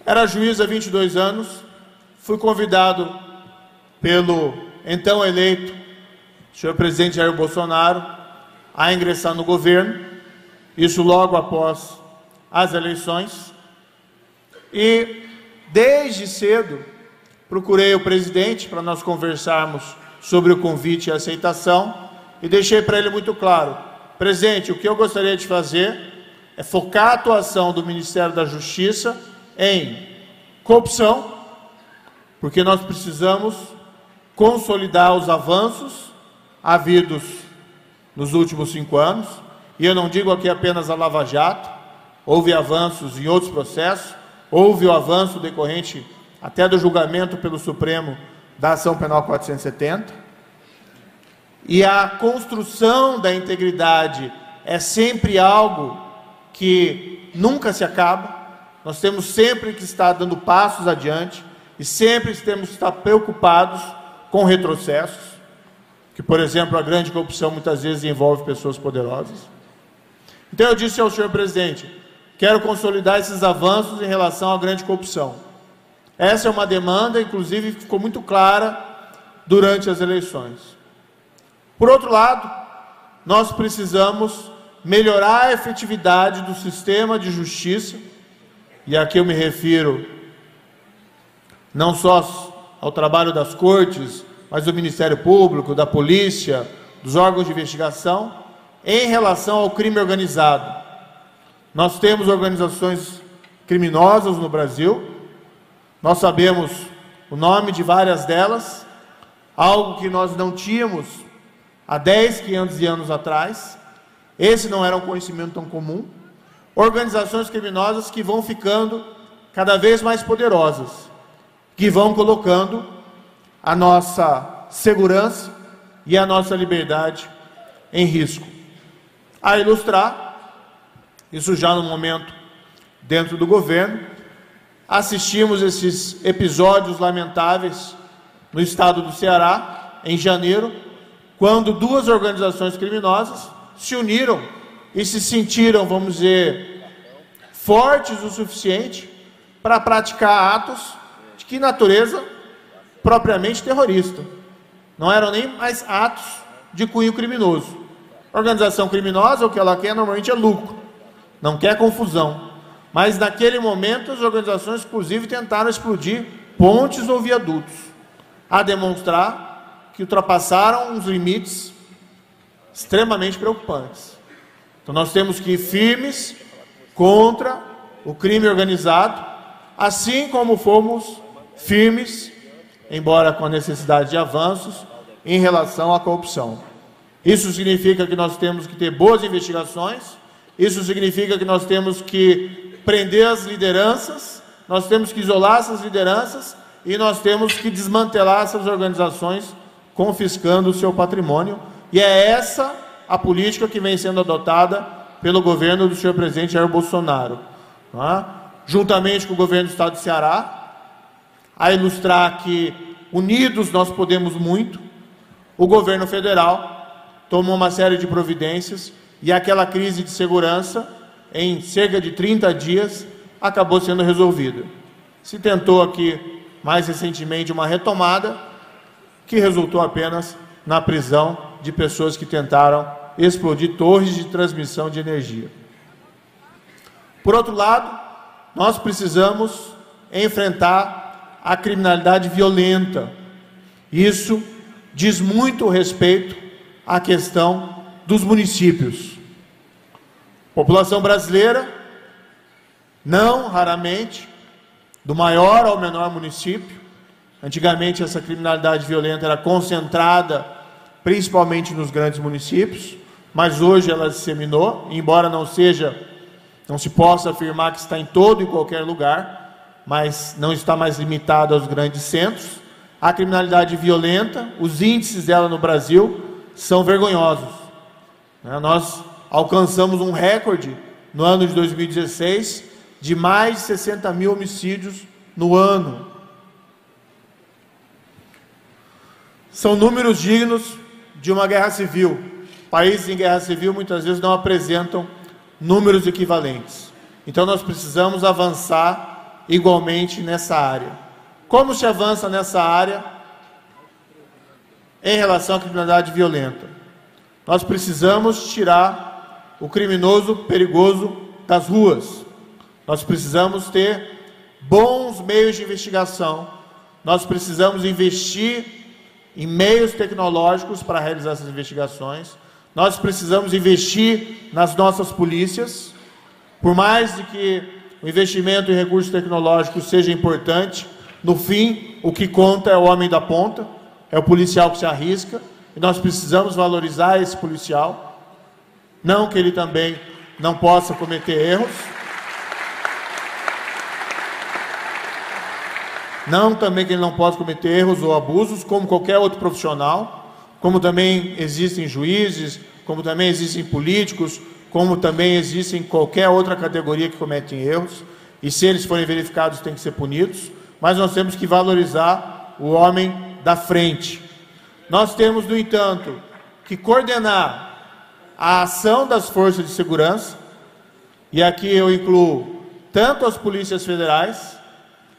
Era juiz há 22 anos, fui convidado pelo então eleito senhor presidente Jair Bolsonaro a ingressar no governo, isso logo após as eleições, e desde cedo procurei o presidente para nós conversarmos sobre o convite e a aceitação, e deixei para ele muito claro: presidente, o que eu gostaria de fazer é focar a atuação do Ministério da Justiça em corrupção, porque nós precisamos consolidar os avanços havidos nos últimos 5 anos, e eu não digo aqui apenas a Lava Jato, houve avanços em outros processos, houve o avanço decorrente até do julgamento pelo Supremo da Ação Penal 470, e a construção da integridade é sempre algo que nunca se acaba. Nós temos sempre que estar dando passos adiante e sempre temos que estar preocupados com retrocessos, que, por exemplo, a grande corrupção muitas vezes envolve pessoas poderosas. Então eu disse ao senhor presidente: quero consolidar esses avanços em relação à grande corrupção. Essa é uma demanda, inclusive, que ficou muito clara durante as eleições. Por outro lado, nós precisamos melhorar a efetividade do sistema de justiça, e aqui eu me refiro não só ao trabalho das cortes, mas do Ministério Público, da polícia, dos órgãos de investigação, em relação ao crime organizado. Nós temos organizações criminosas no Brasil, nós sabemos o nome de várias delas, algo que nós não tínhamos há 10, 15 anos atrás. Esse não era um conhecimento tão comum. Organizações criminosas que vão ficando cada vez mais poderosas, que vão colocando a nossa segurança e a nossa liberdade em risco. A ilustrar, isso já no momento dentro do governo, assistimos esses episódios lamentáveis no estado do Ceará, em janeiro, quando 2 organizações criminosas se uniram e se sentiram, vamos dizer, fortes o suficiente para praticar atos de que natureza propriamente terrorista. Não eram nem mais atos de cunho criminoso. A organização criminosa, o que ela quer normalmente é lucro, não quer confusão. Mas naquele momento as organizações, inclusive, tentaram explodir pontes ou viadutos, a demonstrar que ultrapassaram uns limites extremamente preocupantes. Então nós temos que ir firmes contra o crime organizado, assim como fomos firmes, embora com a necessidade de avanços, em relação à corrupção. Isso significa que nós temos que ter boas investigações, isso significa que nós temos que prender as lideranças, nós temos que isolar essas lideranças e nós temos que desmantelar essas organizações, confiscando o seu patrimônio. E é essa a política que vem sendo adotada pelo governo do senhor presidente Jair Bolsonaro, juntamente com o governo do estado do Ceará, a ilustrar que unidos nós podemos muito. O governo federal tomou uma série de providências e aquela crise de segurança, em cerca de 30 dias, acabou sendo resolvida. Se tentou aqui, mais recentemente, uma retomada, que resultou apenas na prisão de pessoas que tentaram explodir torres de transmissão de energia. Por outro lado, nós precisamos enfrentar a criminalidade violenta. Isso diz muito respeito à questão dos municípios. A população brasileira, não raramente, do maior ao menor município. Antigamente essa criminalidade violenta era concentrada principalmente nos grandes municípios, mas hoje ela se disseminou, embora não se possa afirmar que está em todo e qualquer lugar, mas não está mais limitado aos grandes centros. A criminalidade violenta, os índices dela no Brasil são vergonhosos. Nós alcançamos um recorde no ano de 2016 de mais de 60 mil homicídios no ano. São números dignos de uma guerra civil. Países em guerra civil muitas vezes não apresentam números equivalentes. Então nós precisamos avançar igualmente nessa área. Como se avança nessa área em relação à criminalidade violenta? Nós precisamos tirar o criminoso perigoso das ruas. Nós precisamos ter bons meios de investigação. Nós precisamos investir em meios tecnológicos para realizar essas investigações. Nós precisamos investir nas nossas polícias. Por mais de que o investimento em recursos tecnológicos seja importante, no fim, o que conta é o homem da ponta, é o policial que se arrisca, e nós precisamos valorizar esse policial. Não que ele também não possa cometer erros, não também que ele não possa cometer erros ou abusos, como qualquer outro profissional, como também existem juízes, como também existem políticos, como também existem qualquer outra categoria que cometem erros, e se eles forem verificados têm que ser punidos, mas nós temos que valorizar o homem da frente. Nós temos, no entanto, que coordenar a ação das forças de segurança, e aqui eu incluo tanto as polícias federais,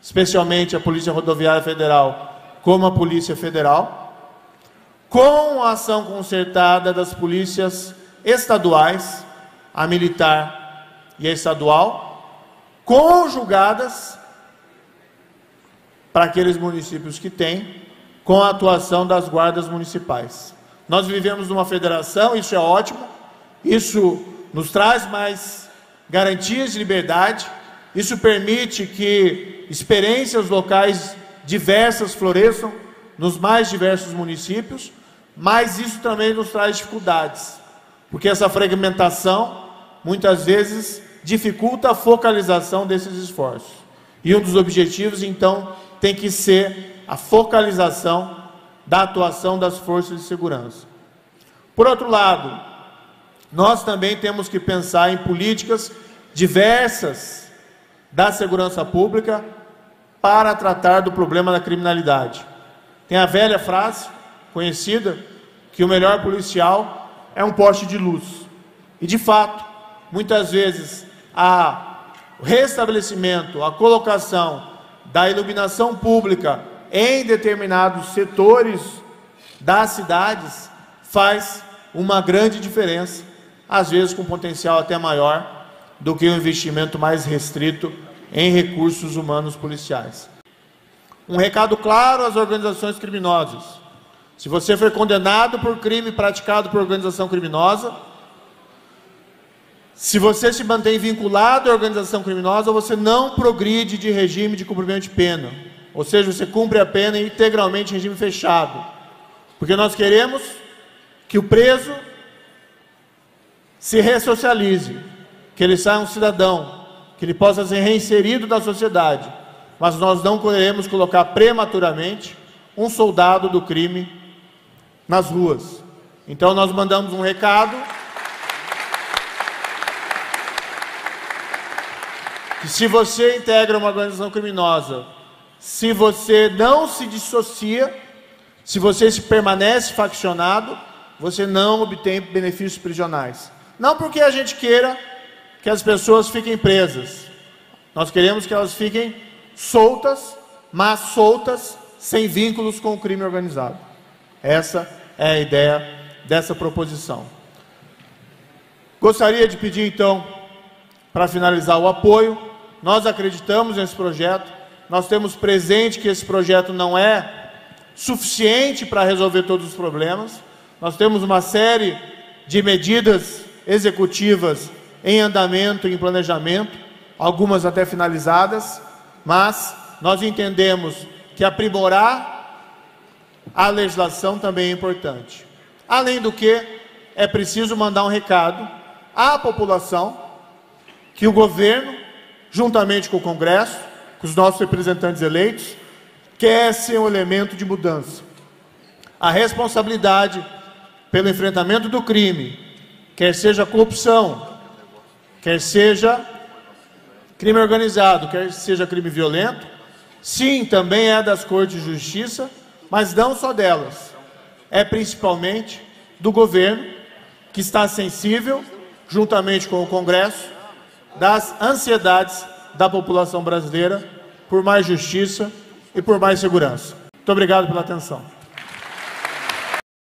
especialmente a Polícia Rodoviária Federal, como a Polícia Federal, com a ação concertada das polícias estaduais, a militar e a estadual, conjugadas para aqueles municípios que têm, com a atuação das guardas municipais. Nós vivemos numa federação, isso é ótimo, isso nos traz mais garantias de liberdade, isso permite que experiências locais diversas floresçam nos mais diversos municípios, mas isso também nos traz dificuldades, porque essa fragmentação muitas vezes dificulta a focalização desses esforços. E um dos objetivos, então, tem que ser a focalização da atuação das forças de segurança. Por outro lado, nós também temos que pensar em políticas diversas da segurança pública para tratar do problema da criminalidade. Tem a velha frase conhecida que o melhor policial é um poste de luz. E, de fato, muitas vezes o restabelecimento, a colocação da iluminação pública em determinados setores das cidades faz uma grande diferença, às vezes com potencial até maior do que o investimento mais restrito em recursos humanos policiais. Um recado claro às organizações criminosas: se você foi condenado por crime praticado por organização criminosa, se você se mantém vinculado à organização criminosa, você não progride de regime de cumprimento de pena. Ou seja, você cumpre a pena integralmente em regime fechado. Porque nós queremos que o preso se ressocialize, que ele saia um cidadão, que ele possa ser reinserido na sociedade. Mas nós não queremos colocar prematuramente um soldado do crime nas ruas. Então nós mandamos um recado que se você integra uma organização criminosa, se você não se dissocia, se você se permanece faccionado, você não obtém benefícios prisionais. Não porque a gente queira que as pessoas fiquem presas. Nós queremos que elas fiquem soltas, mas soltas, sem vínculos com o crime organizado. Essa é a ideia dessa proposição. Gostaria de pedir, então, para finalizar, o apoio. Nós acreditamos nesse projeto. Nós temos presente que esse projeto não é suficiente para resolver todos os problemas. Nós temos uma série de medidas executivas em andamento, em planejamento, algumas até finalizadas, mas nós entendemos que aprimorar a legislação também é importante. Além do que, é preciso mandar um recado à população que o governo, juntamente com o Congresso, com os nossos representantes eleitos, quer ser um elemento de mudança. A responsabilidade pelo enfrentamento do crime, quer seja corrupção, quer seja crime organizado, quer seja crime violento, sim, também é das Cortes de Justiça, mas não só delas. É principalmente do governo, que está sensível, juntamente com o Congresso, das ansiedades da população brasileira por mais justiça e por mais segurança. Muito obrigado pela atenção.